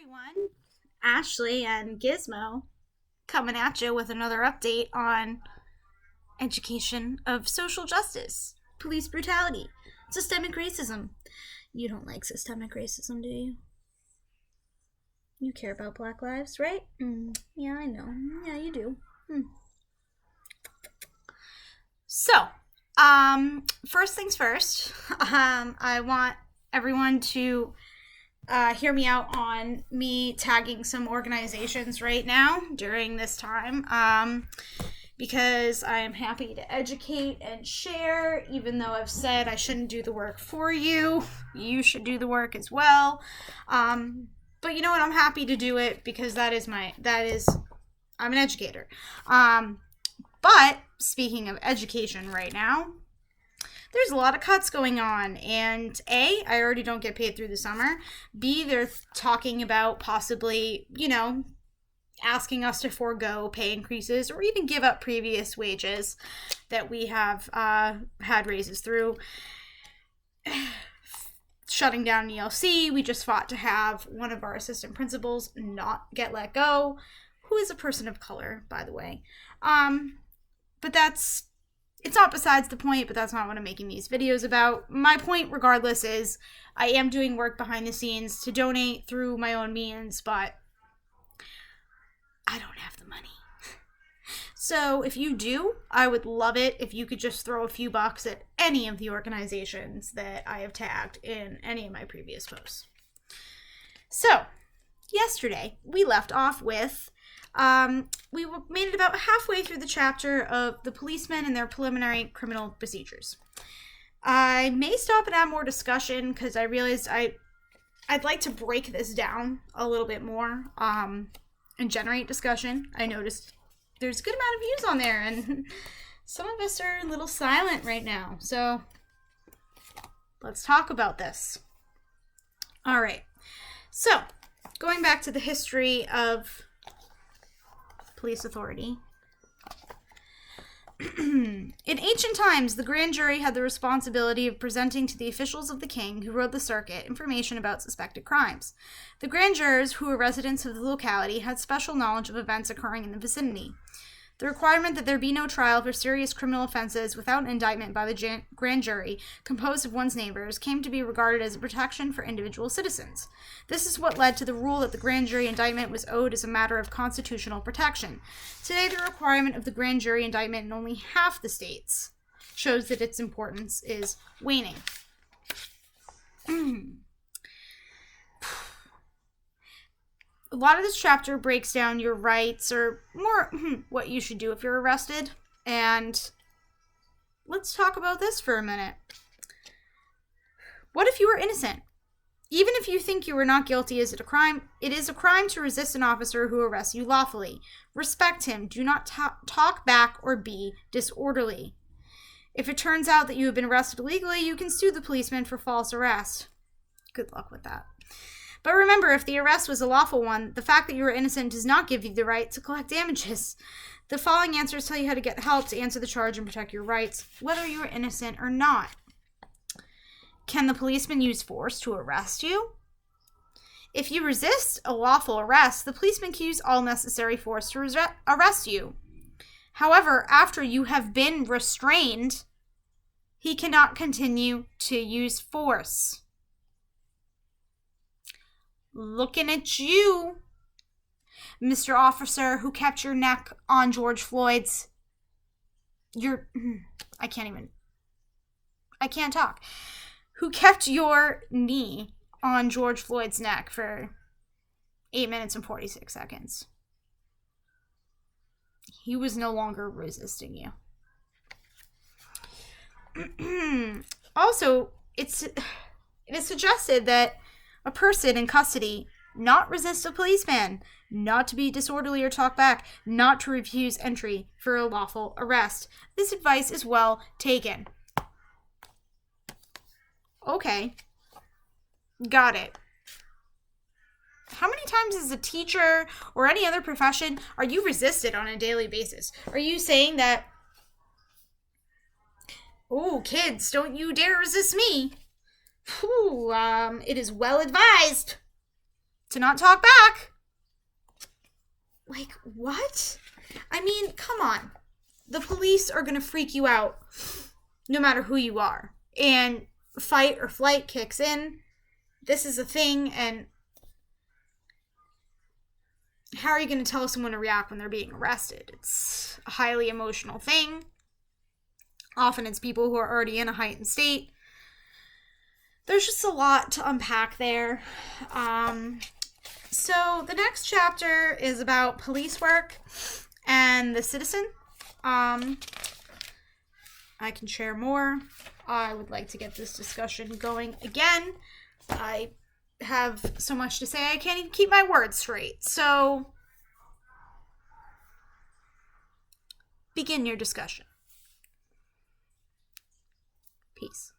everyone. Ashley and Gizmo coming at you with another update on education of social justice, police brutality, systemic racism. You don't like systemic racism, do you? You care about Black lives, right? Yeah, I know. Yeah, you do. So, first things first, I want everyone to hear me out on me tagging some organizations right now during this time, because I am happy to educate and share, even though I've said I shouldn't do the work for you. You should do the work as well. But you know what? I'm happy to do it because I'm an educator. But speaking of education right now, there's a lot of cuts going on, and A, I already don't get paid through the summer. B, they're talking about possibly, asking us to forego pay increases or even give up previous wages that we have had raises through. Shutting down ELC, we just fought to have one of our assistant principals not get let go, who is a person of color, by the way. But it's not besides the point, but that's not what I'm making these videos about. My point, regardless, is I am doing work behind the scenes to donate through my own means, but I don't have the money. So if you do, I would love it if you could just throw a few bucks at any of the organizations that I have tagged in any of my previous posts. So, yesterday, we left off with we made it about halfway through the chapter of the policemen and their preliminary criminal procedures. I may stop and have more discussion because I realized I'd like to break this down a little bit more and generate discussion. I noticed there's a good amount of views on there, and some of us are a little silent right now. So let's talk about this. All right. So going back to the history of police authority. In ancient times, the grand jury had the responsibility of presenting to the officials of the king who rode the circuit information about suspected crimes. The grand jurors, who were residents of the locality, had special knowledge of events occurring in the vicinity. The requirement that there be no trial for serious criminal offenses without an indictment by the grand jury, composed of one's neighbors, came to be regarded as a protection for individual citizens. This is what led to the rule that the grand jury indictment was owed as a matter of constitutional protection. Today, the requirement of the grand jury indictment in only half the states shows that its importance is waning. A lot of this chapter breaks down your rights, or more what you should do if you're arrested. And let's talk about this for a minute. What if you are innocent? Even if you think you are not guilty, is it a crime? It is a crime to resist an officer who arrests you lawfully. Respect him. Do not talk back or be disorderly. If it turns out that you have been arrested illegally, you can sue the policeman for false arrest. Good luck with that. But remember, if the arrest was a lawful one, the fact that you are innocent does not give you the right to collect damages. The following answers tell you how to get help to answer the charge and protect your rights, whether you are innocent or not. Can the policeman use force to arrest you? If you resist a lawful arrest, the policeman can use all necessary force to arrest you. However, after you have been restrained, he cannot continue to use force. Looking at you, Mr. Officer, who kept your neck on George Floyd's... I can't talk. Who kept your knee on George Floyd's neck for 8 minutes and 46 seconds. He was no longer resisting you. Also, it is suggested that a person in custody not resist a policeman, not to be disorderly or talk back, not to refuse entry for a lawful arrest. This advice is well taken. Okay. Got it. How many times as a teacher or any other profession are you resisted on a daily basis? Are you saying that, oh, kids, don't you dare resist me? It is well advised to not talk back. Like, what? I mean, come on. The police are going to freak you out no matter who you are. And fight or flight kicks in. This is a thing, and how are you going to tell someone to react when they're being arrested? It's a highly emotional thing. Often it's people who are already in a heightened state. There's just a lot to unpack there. So the next chapter is about police work and the citizen. I can share more. I would like to get this discussion going again. I have so much to say I can't even keep my words straight. So begin your discussion. Peace.